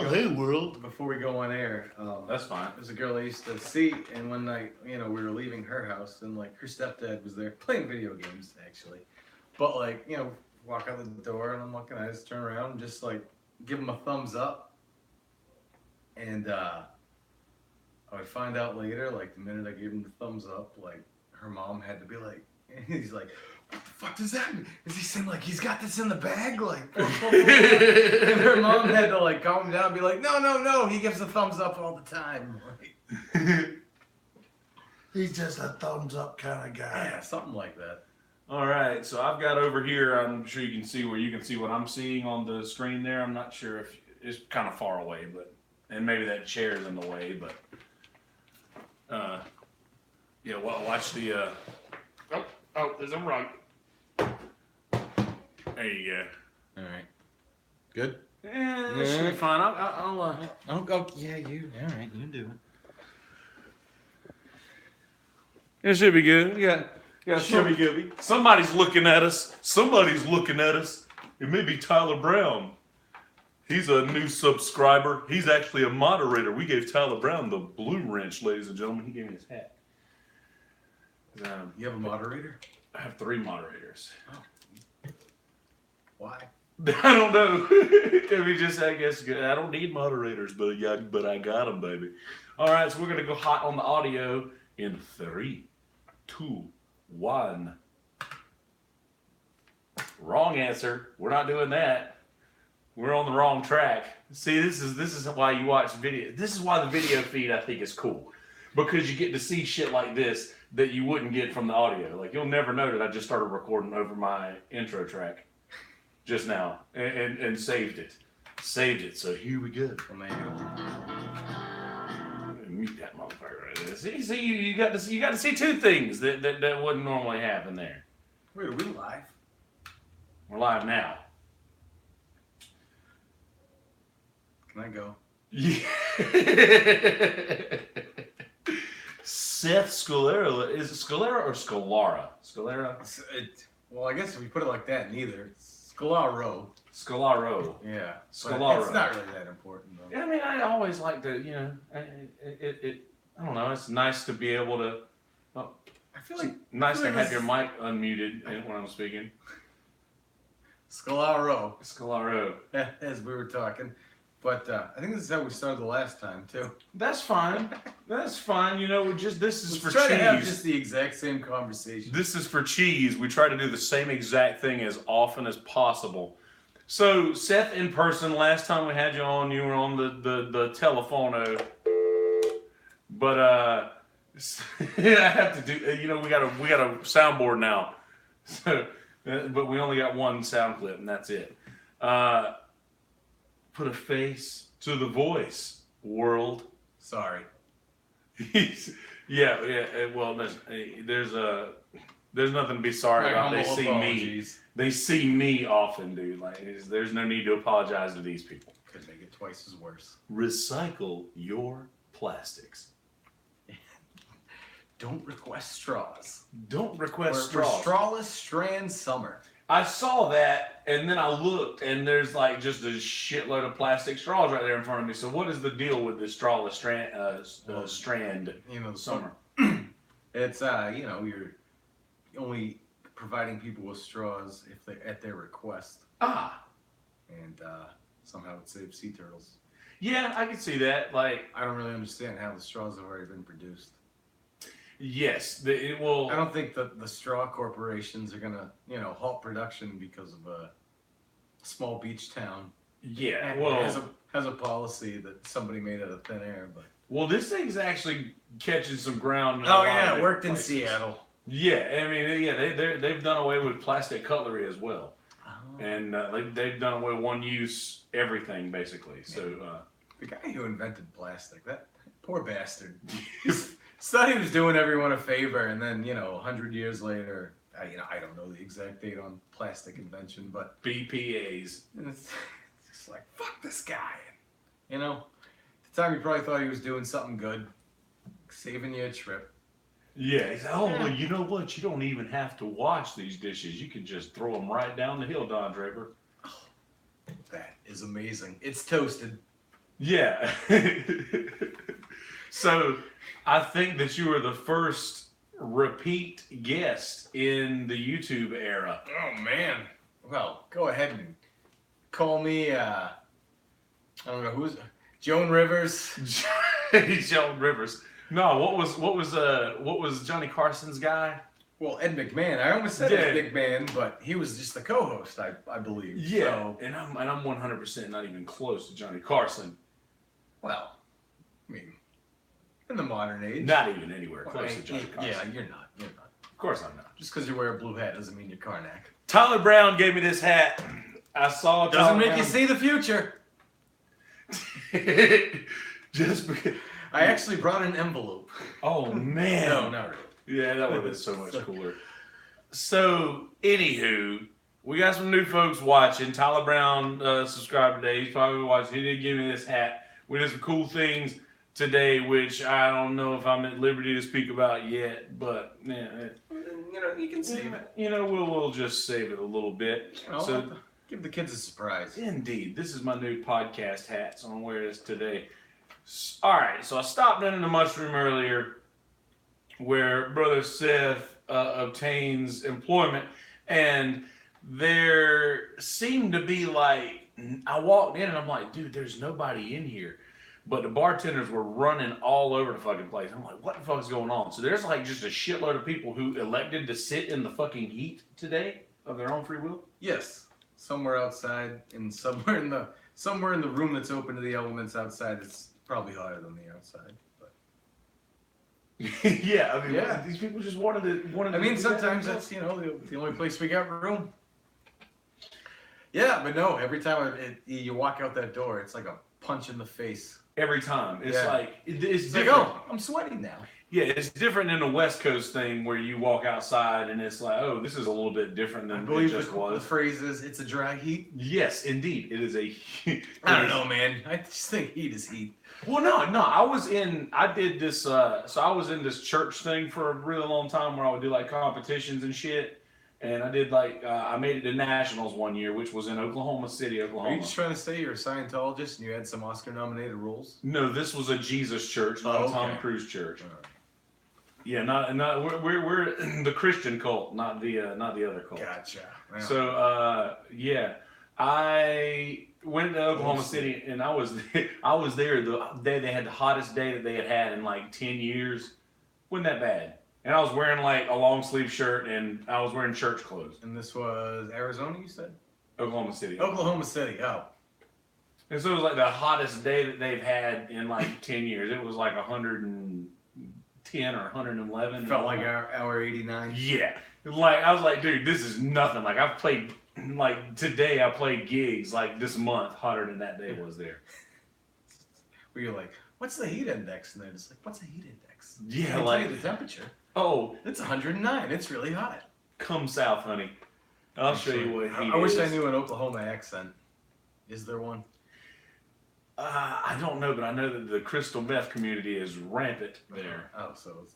hey world. Before we go on air, That's fine. there's a girl I used to see, and one night, we were leaving her house, and like her stepdad was there playing video games actually, but like walk out the door, and I'm looking, I just turn around and just like give him a thumbs up, and I would find out later, like the minute I gave him the thumbs up, like her mom had to be like, and he's like, what the fuck does that mean? Does he seem like he's got this in the bag? Like, and her mom had to like calm him down and be like, no, he gives a thumbs up all the time. Like, He's just a thumbs up kind of guy. yeah, something like that. All right, so I've got over here, I'm sure you can see what I'm seeing on the screen there. I'm not sure if it's kind of far away, and maybe that chair's in the way, but yeah, well, watch the, oh, there's a rug. There you go. All right. Good? Yeah, that should be fine. I'll go. Yeah, you. All right, you do it. It should be good. Yeah, should be good. Somebody's looking at us. It may be Tyler Brown. He's a new subscriber. He's actually a moderator. We gave Tyler Brown the blue wrench, ladies and gentlemen. He gave me his hat. You have a moderator? I have 3 moderators. Oh. Why? I don't know. I guess I don't need moderators, but I got them, baby. All right, so we're gonna go hot on the audio in 3, 2, 1. Wrong answer. We're not doing that. We're on the wrong track. See, this is why you watch video. This is why the video feed I think is cool, because you get to see shit like this that you wouldn't get from the audio. Like you'll never know that I just started recording over my intro track just now and saved it. So here we go. Well, there you go. Mute that motherfucker right there. See, you got to see 2 things that wouldn't normally happen there. Wait, are we live? We're live now. Can I go? Yeah. Seth Scolaro. Is it Scolaro or Scolara? Scolaro? Well, I guess if we put it like that, neither. Scolaro. Yeah. Scolaro. It's not really that important, though. Yeah, I mean, I always like to, I don't know, it's nice to be able to, I feel like... Nice to have your mic unmuted when I'm speaking. Scolaro. As we were talking. But I think this is how we started the last time, too. That's fine. This is for cheese. Try to have just the exact same conversation. This is for cheese. We try to do the same exact thing as often as possible. So, Seth, in person, last time we had you on, you were on the telephono. But I have to do. We got a soundboard now. So, but we only got one sound clip, and that's it. Put a face to the voice, world. Sorry. Well, there's nothing to be sorry about. They see me. They see me often, dude. Like, there's no need to apologize to these people. Could make it twice as worse. Recycle your plastics. Don't request straws. We're strawless strand summer. I saw that, and then I looked, and there's like just a shitload of plastic straws right there in front of me. So what is the deal with this strawless strand? Summer. It's you're only providing people with straws if they at their request. And somehow it saves sea turtles. Yeah, I can see that. Like, I don't really understand how the straws have already been produced. Yes, it will. I don't think that the straw corporations are gonna, halt production because of a small beach town. Yeah, has a policy that somebody made out of thin air, but. Well, this thing's actually catching some ground. It worked in Seattle. Yeah, I mean, they've done away with plastic cutlery as well, and they've done away with one-use everything basically. So the guy who invented plastic, that poor bastard. Thought he was doing everyone a favor, and then 100 years later, I don't know the exact date on plastic invention, but BPAs. It's just like, fuck this guy. At the time he probably thought he was doing something good, saving you a trip. Yeah, he's like, well, you know what? You don't even have to wash these dishes. You can just throw them right down the hill, Don Draper. Oh, that is amazing. It's toasted. Yeah. So I think that you were the first repeat guest in the YouTube era. Oh man. Well, go ahead and call me. I don't know who's Joan Rivers. Joan Rivers. No, what was Johnny Carson's guy? Well, Ed McMahon. I almost said Yeah. Ed McMahon, but he was just the co-host, I believe. Yeah. So, And I'm 100% not even close to Johnny Carson. well, I mean, in the modern age. Not even anywhere Well, close to Johnny Carson. Yeah, you're not. You're not. Of course I'm not. Just because you wear a blue hat doesn't mean you're Karnak. Tyler Brown gave me this hat. I saw Doesn't Tyler make Brown. you see the future. Just because. I actually brought an envelope. Oh man. No, not really. Yeah, that would have been so much cooler. So, anywho, we got some new folks watching. Tyler Brown subscribed today. He's probably watching. He did give me this hat. We did some cool things today, which I don't know if I'm at liberty to speak about yet, but yeah, You know, you can save it. you know, we'll just save it a little bit. You know, So, give the kids a surprise. indeed, this is my new podcast hat, so I'm gonna wear this today. All right, so I stopped in the mushroom earlier, where Brother Seth obtains employment, and there seemed to be like, I walked in and I'm like, dude, there's nobody in here. But the bartenders were running all over the fucking place. I'm like, what the fuck is going on? So there's like just a shitload of people who elected to sit in the fucking heat today of their own free will. Yes, somewhere outside, and somewhere in the room that's open to the elements outside. It's probably hotter than the outside. But Yeah, I mean, Yeah. these people just wanted to. I mean, sometimes that's the only place we got room. Yeah, but no. Every time you walk out that door, it's like a punch in the face. Every time. It's Yeah. like, it's It's like, different. oh, I'm sweating now. Yeah, it's different than the West Coast thing where you walk outside and it's like, oh, this is a little bit different I than it believe just the was. phrase is, "It's a dry heat." Yes, indeed. It is a. I don't know, man. I just think heat is heat. Well, no. I did this, so I was in this church thing for a really long time where I would do like competitions and shit. And I did like, I made it to nationals one year, which was in Oklahoma City, Are Oklahoma. you just trying to say you're a Scientologist and you had some Oscar-nominated roles? No, this was a Jesus church, not Oh, a Tom okay. Cruise church. All right. Yeah, not we're the Christian cult, not the other cult. Gotcha. Well, So yeah, I went to Oklahoma City and I was there the day they had the hottest day that they had in like 10 years. Wasn't that bad. And I was wearing like a long sleeve shirt and I was wearing church clothes. and this was Arizona, you said? Oklahoma City. Oklahoma City. Oh, And so it was like the hottest day that they've had in like 10 years. It was like 110 or 111. felt like hour 89. Yeah. Like, I was like, dude, this is nothing. Like, I've played, like, today I played gigs, like, this month, hotter than that day was there. Where you're like, what's the heat index? And they're just like, what's the heat index? Yeah, I'll like, tell you the temperature. oh, It's 109. It's really hot. come south, honey. I'll show you what heat I wish is. I knew an Oklahoma accent. Is there one? I don't know, but I know that the crystal meth community is rampant there. Oh, so it's...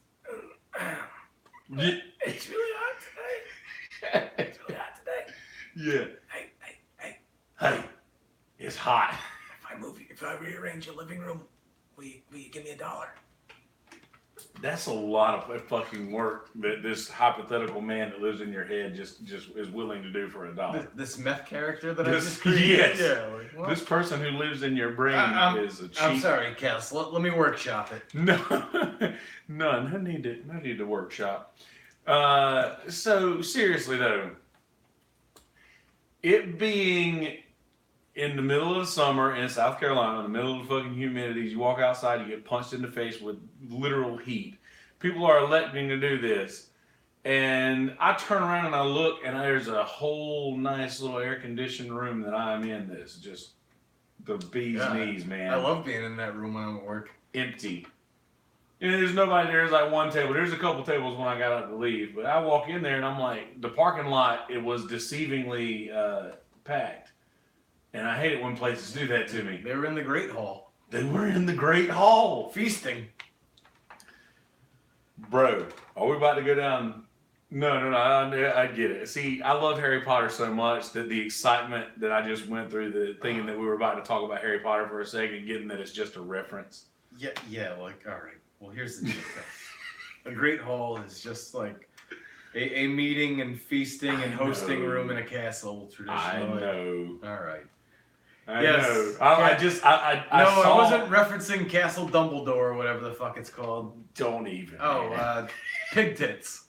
Yeah. It's really hot today. It's really hot today. Yeah. Hey, it's hot. If I rearrange your living room, will you give me $1? That's a lot of fucking work that this hypothetical man that lives in your head just is willing to do for $1. This meth character that I This- just created? yes. Yeah. Like, what? This person who lives in your brain is a cheat. I'm sorry, Cass. Let me workshop it. No, no need to workshop. So seriously though, it being in the middle of the summer in South Carolina, in the middle of the fucking humidities, you walk outside, you get punched in the face with literal heat. People are electing to do this. And I turn around and I look, and there's a whole nice little air-conditioned room that I'm in that's just the bee's knees, man. I love being in that room when I'm at work. Empty. And there's nobody there. There's like one table. There's a couple tables when I got up to leave. But I walk in there, and I'm like, the parking lot, it was deceivingly packed. And I hate it when places do that to me. They were in the Great Hall. They were in the Great Hall. Feasting. Bro, are we about to go down No. I get it. See, I love Harry Potter so much that the excitement that I just went through, the thinking that we were about to talk about Harry Potter for a second, getting that it's just a reference. Yeah. Like, all right. Well, here's the deal. A great hall is just like a meeting and feasting and hosting room in a castle traditionally. I know. All right. I Yes. know. I I wasn't referencing Castle Dumbledore or whatever the fuck it's called. Don't even. Oh, pig tits.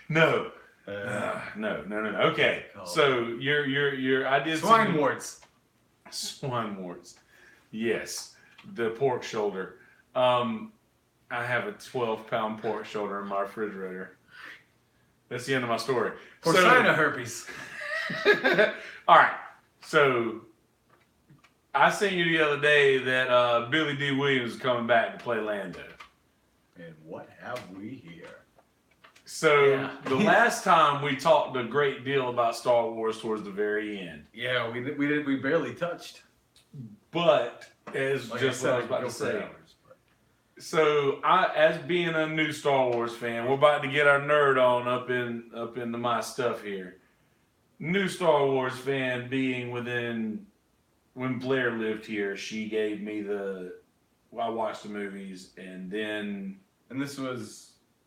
No. Uh, No. Okay. So your I did swine warts. Swine warts. Yes. The pork shoulder. I have a 12-pound pork shoulder in my refrigerator. That's the end of my story. Porcina herpes. All right. So I seen you the other day that Billy D. Williams is coming back to play Lando. And what have we here? So the last time we talked a great deal about Star Wars towards the very end. Yeah, we barely touched. But as Like just I what I was said, about go to for say. hours, but- So as being a new Star Wars fan, we're about to get our nerd on up into my stuff here. New Star Wars fan being when Blair lived here, she gave me I watched the movies and this was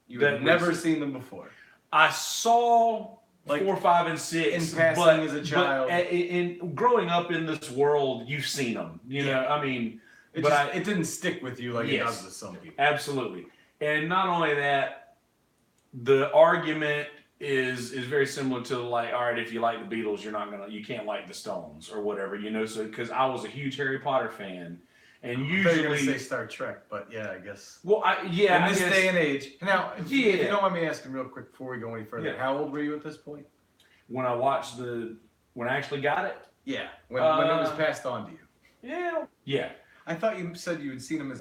you That had never was- seen them before. I saw Like, 4, 5, and 6 in passing as a child. But in growing up in this world, you've seen them. You know, I mean, It didn't stick with you like it does with some people. Absolutely. And not only that, the argument is very similar to like, all right, if you like the Beatles, you can't like the Stones or whatever, you know. So because I was a huge Harry Potter fan, and I thought you were usually gonna say Star Trek, but yeah, I guess. well, In this day and age. Now, if you Yeah. don't mind me asking real quick before we go any further, Yeah. how old were you at this point? when I actually got it, Yeah, when it was passed on to you. yeah. I thought you said you had seen them as.